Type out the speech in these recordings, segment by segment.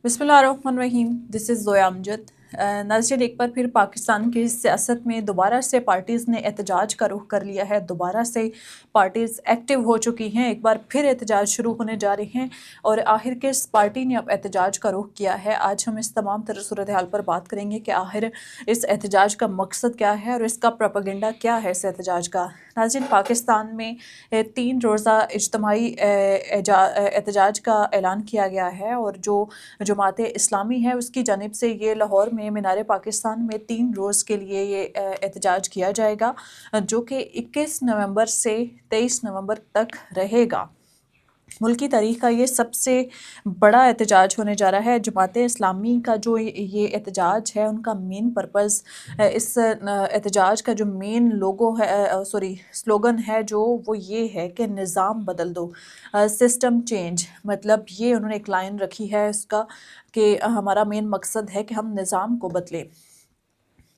बिस्मिल्लाहिर्रहमानिर्रहीम। This is Zoya Amjad. नाज़रीन, एक बार फिर पाकिस्तान की सियासत में दोबारा से पार्टीज़ ने एहतजाज का रुख कर लिया है। दोबारा से पार्टीज़ एक्टिव हो चुकी हैं। एक बार फिर एहतजाज शुरू होने जा रहे हैं और आखिर किस पार्टी ने अब एहतजाज का रुख किया है। आज हम इस तमाम तरह सूरत हाल पर बात करेंगे कि आखिर इस एहतजाज का मकसद क्या है और इसका प्रोपेगेंडा क्या है इस एहतजाज का। नाज़रीन, पाकिस्तान में 3 रोज़ा इज्तिमाई एहतजाज का ऐलान किया गया है और जो जमात इस्लामी है उसकी जानिब से ये लाहौर में मीनार पाकिस्तान में 3 रोज़ के लिए ये एहतजाज किया जाएगा, जो कि 21 नवंबर से 23 नवंबर तक रहेगा। मुल्की तारीख़ का ये सबसे बड़ा एहतजाज होने जा रहा है। जमात इस्लामी का जो ये एहतजाज है, उनका मेन पर्पज़ इस एहतजाज का जो मेन स्लोगन है जो वो ये है कि निज़ाम बदल दो, सिस्टम चेंज। मतलब ये उन्होंने एक लाइन रखी है इसका कि हमारा मेन मकसद है कि हम निज़ाम को बदलें।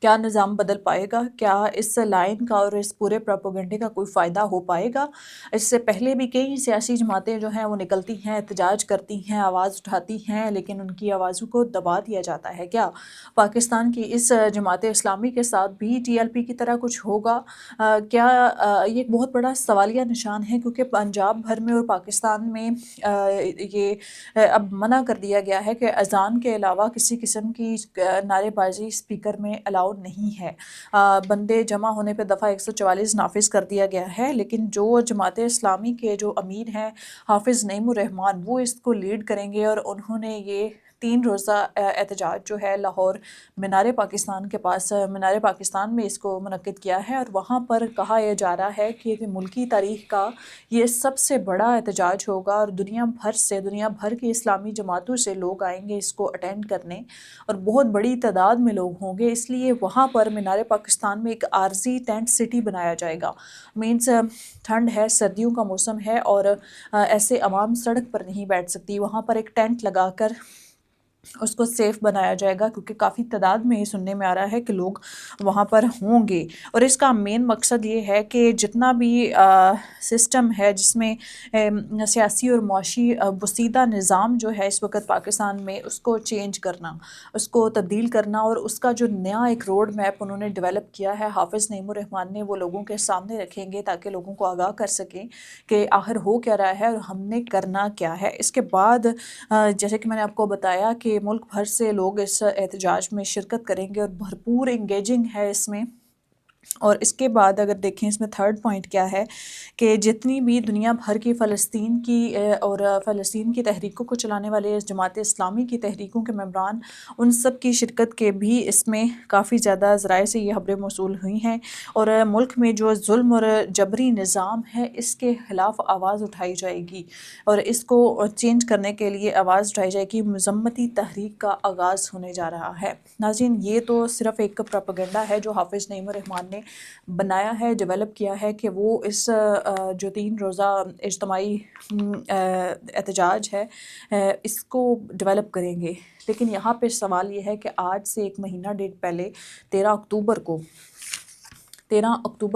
क्या निज़ाम बदल पाएगा? क्या इस लाइन का और इस पूरे प्रोपेगेंडे का कोई फ़ायदा हो पाएगा? इससे पहले भी कई सियासी जमातें जो हैं वो निकलती हैं, एहतजाज करती हैं, आवाज़ उठाती हैं, लेकिन उनकी आवाज़ों को दबा दिया जाता है। क्या पाकिस्तान की इस जमात इस्लामी के साथ भी TLP की तरह कुछ होगा? ये एक बहुत बड़ा सवालिया निशान है, क्योंकि पंजाब भर में और पाकिस्तान में अब मना कर दिया गया है कि अज़ान के अलावा किसी किस्म की नारेबाजी स्पीकर में अलाउड नहीं है। बंदे जमा होने पे दफ़ा 144 नाफिज कर दिया गया है, लेकिन जो जमात इस्लामी के जो अमीर हैं हाफिज़ नईमुर रहमान, वो इसको लीड करेंगे और उन्होंने ये 3 रोज़ा एहतजाज जो है लाहौर मीनार पाकिस्तान के पास मीनार पाकिस्तान में इसको मुनक्किद किया है। और वहाँ पर कहा यह जा रहा है कि मुल्की तारीख़ का ये सबसे बड़ा एहतजाज होगा और दुनिया भर की इस्लामी जमातों से लोग आएंगे इसको अटेंड करने और बहुत बड़ी तादाद में लोग होंगे। इसलिए वहाँ पर मीनार पाकिस्तान में एक आर्जी टेंट सिटी बनाया जाएगा। मीन्स ठंड है, सर्दियों का मौसम है और ऐसे आवाम सड़क पर नहीं बैठ सकती। वहाँ पर एक टेंट लगाकर उसको सेफ़ बनाया जाएगा, क्योंकि काफ़ी तादाद में ये सुनने में आ रहा है कि लोग वहाँ पर होंगे। और इसका मेन मकसद ये है कि जितना भी सिस्टम है जिसमें सियासी और मुआशी वसीदा निज़ाम जो है इस वक्त पाकिस्तान में, उसको चेंज करना, उसको तब्दील करना और उसका जो नया एक रोड मैप उन्होंने डेवलप किया है हाफिज़ नईमुर रहमान ने, वो लोगों के सामने रखेंगे ताकि लोगों को आगाह कर सकें कि आखिर हो क्या रहा है और हमने करना क्या है। इसके बाद जैसे कि मैंने आपको बताया कि मुल्क भर से लोग इस एहतजाज में शिरकत करेंगे और भरपूर इंगेजिंग है इसमें। और इसके बाद अगर देखें इसमें थर्ड पॉइंट क्या है कि जितनी भी दुनिया भर की फ़लस्तीन की तहरीकों को चलाने वाले जमात इस्लामी की तहरीकों के मेंबरान, उन सब की शिरकत के भी इसमें काफ़ी ज़्यादा ज़राए से ये खबरें मौसूल हुई हैं। और मुल्क में जो जुल्म और जबरी निज़ाम है इसके ख़िलाफ़ आवाज़ उठाई जाएगी और इसको चेंज करने के लिए आवाज़ उठाई जाएगी। मज़म्मती तहरीक का आगाज़ होने जा रहा है। नाज़रीन, ये तो सिर्फ़ एक प्रोपेगेंडा है जो हाफिज़ नईमुर रहमान ने बनाया है, डेवलप किया है कि वो इस जो 3 रोज़ा इज्तिमाई एहतजाज है इसको डेवलप करेंगे। लेकिन यहाँ पे सवाल ये है कि आज से 1 महीना डेढ़ पहले 13 अक्टूबर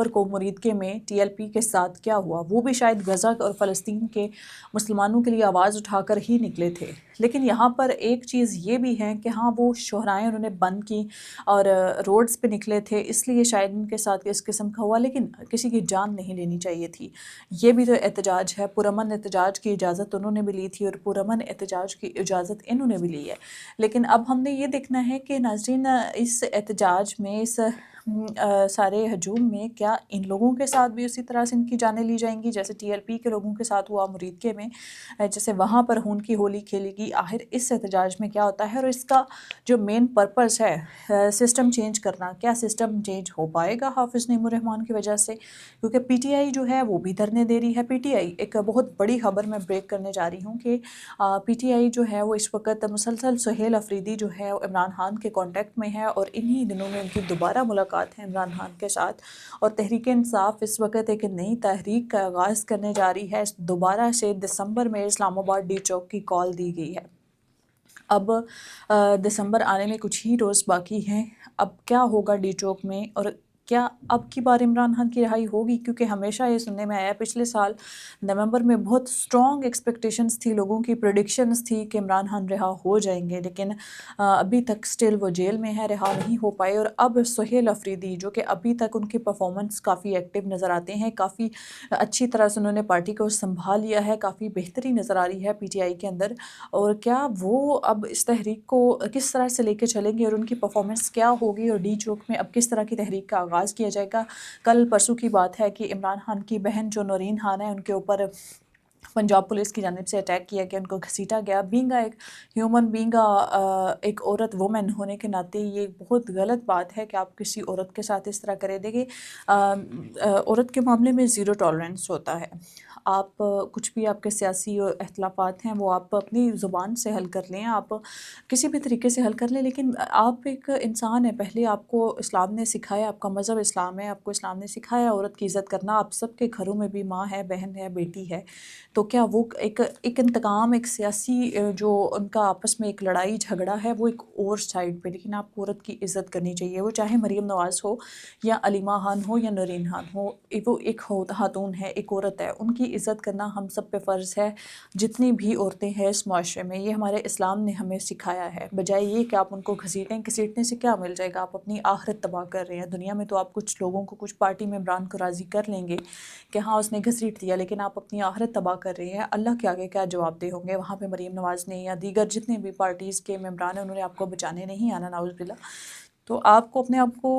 को मुरीदके में TLP के साथ क्या हुआ, वो भी शायद गज़ा और फ़लस्तीन के मुसलमानों के लिए आवाज़ उठाकर ही निकले थे। लेकिन यहाँ पर एक चीज़ ये भी है कि हाँ, वो शोहराएँ उन्होंने बंद की और रोड्स पे निकले थे, इसलिए शायद उनके साथ इस किस्म का हुआ, लेकिन किसी की जान नहीं लेनी चाहिए थी। ये भी तो एहतजाज है। पुरअमन एहतजाज की इजाज़त उन्होंने भी ली थी और पुरअमन एहतजाज की इजाज़त इन्होंने भी ली है। लेकिन अब हमने ये देखना है कि नाज़रीन, इस एहतजाज में, इस सारे हजूम में क्या इन लोगों के साथ भी उसी तरह से इनकी जानें ली जाएंगी जैसे TLP के लोगों के साथ हुआ मुरीदके में, जैसे वहाँ पर खून की होली खेलेगी? आखिर इस एहतजाज में क्या होता है और इसका जो मेन पर्पस है सिस्टम चेंज करना, क्या सिस्टम चेंज हो पाएगा हाफिज़ नईमुर रहमान की वजह से? क्योंकि PTI जो है वो भी धरने दे रही है। PTI, एक बहुत बड़ी खबर मैं ब्रेक करने जा रही हूँ कि PTI जो है वो इस वक्त मुसलसल सुहेल अफरीदी जो है इमरान खान के कॉन्टेक्ट में है और इन्हीं दिनों में उनकी दोबारा मुलाकात है इमरान खान के साथ। और तहरीक इंसाफ इस वक्त एक नई तहरीक का आगाज़ करने जा रही है। दोबारा से दिसंबर में इस्लामाबाद D चौक की कॉल दी गई है। अब दिसंबर आने में कुछ ही रोज़ बाकी हैं। अब क्या होगा D चौक में और क्या अब की बार इमरान खान की रिहाई होगी? क्योंकि हमेशा ये सुनने में आया, पिछले साल नवंबर में बहुत स्ट्रॉन्ग एक्सपेक्टेशंस थी, लोगों की प्रेडिक्शंस थी कि इमरान खान रिहा हो जाएंगे, लेकिन अभी तक स्टिल वो जेल में है, रिहा नहीं हो पाए। और अब सुहेल अफरीदी, जो कि अभी तक उनकी परफॉर्मेंस काफ़ी एक्टिव नज़र आते हैं, काफ़ी अच्छी तरह से उन्होंने पार्टी को संभाल लिया है, काफ़ी बेहतरी नज़र आ रही है पीटीआई के अंदर। और क्या वो अब इस तहरीक को किस तरह से लेके चलेंगे और उनकी परफॉर्मेंस क्या होगी, और डी चौक में अब किस तरह की तहरीक का आगाज़ किया जाएगा? कल परसों की बात है कि इमरान खान की बहन जो नौरीन खान है, उनके ऊपर पंजाब पुलिस की जानिब से अटैक किया गया, उनको घसीटा गया। बीइंग एक ह्यूमन बीइंग एक औरत, वुमेन होने के नाते ये बहुत गलत बात है कि आप किसी औरत के साथ इस तरह करें। देखिए, औरत के मामले में ज़ीरो टॉलरेंस होता है। आप कुछ भी आपके सियासी इख्तिलाफ़ात हैं वो आप अपनी ज़ुबान से हल कर लें, आप किसी भी तरीके से हल कर लें, लेकिन आप एक इंसान हैं। पहले आपको इस्लाम ने सिखाया, आपका मज़हब इस्लाम है, आपको इस्लाम ने सिखाया औरत की इज़्ज़त करना। आप सबके घरों में भी माँ है, बहन है, बेटी है। तो क्या वो एक इंतकाम, एक सियासी जो उनका आपस में एक लड़ाई झगड़ा है, वो एक और साइड पे, लेकिन आपको औरत की इज़्ज़त करनी चाहिए। वो चाहे मरीम नवाज़ हो या अलीमा खान हो या नौरीन खान हो, वो एक खातून है, एक औरत है, उनकी इज़्ज़त करना हम सब पे फ़र्ज़ है। जितनी भी औरतें हैं इस माशरे में, ये हमारे इस्लाम ने हमें सिखाया है। बजाय ये कि आप उनको घसीटें, घसीटने से क्या मिल जाएगा? आप अपनी आखिरत तबाह कर रहे हैं। दुनिया में तो आप कुछ लोगों को, कुछ पार्टी मेंबरान को राज़ी कर लेंगे कि हाँ उसने घसीट दिया, लेकिन आप अपनी आखिरत तबाह कर रहे हैं। अल्लाह के आगे क्या जवाबदेह होंगे? वहाँ पे मरीम नवाज़ ने या दीगर जितने भी पार्टीज़ के मेंबरान हैं, उन्होंने आपको बचाने नहीं आना, नाउज़ बिल्ला। तो आपको अपने आप को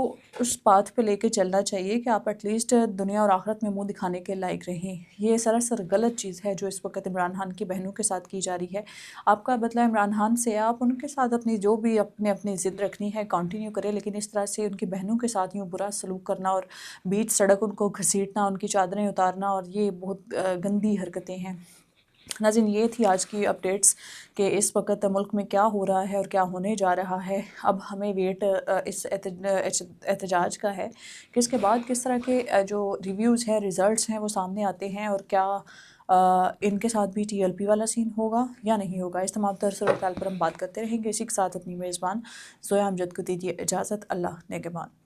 उस पाथ पे लेके चलना चाहिए कि आप एटलीस्ट दुनिया और आखिरत में मुंह दिखाने के लायक रहें। ये सरासर गलत चीज़ है जो इस वक्त इमरान खान की बहनों के साथ की जा रही है। आपका बदला इमरान खान से, आप उनके साथ अपनी जो भी अपनी ज़िद रखनी है कंटिन्यू करें, लेकिन इस तरह से उनकी बहनों के साथ यूँ बुरा सलूक करना और बीच सड़क उनको घसीटना, उनकी चादरें उतारना, और ये बहुत गंदी हरकतें हैं। नाज़रीन, ये थी आज की अपडेट्स कि इस वक्त मुल्क में क्या हो रहा है और क्या होने जा रहा है। अब हमें वेट इस एहतजाज का है कि इसके बाद किस तरह के जो रिव्यूज़ हैं, रिज़ल्ट्स हैं, वो सामने आते हैं, और क्या इनके साथ भी टीएलपी वाला सीन होगा या नहीं होगा। इस तमाम तर सूरत हाल पर हम बात करते रहेंगे। इसी के साथ अपनी मेज़बान ज़ोया अमजद को दीजिए इजाज़त। अल्लाह नेगहबान।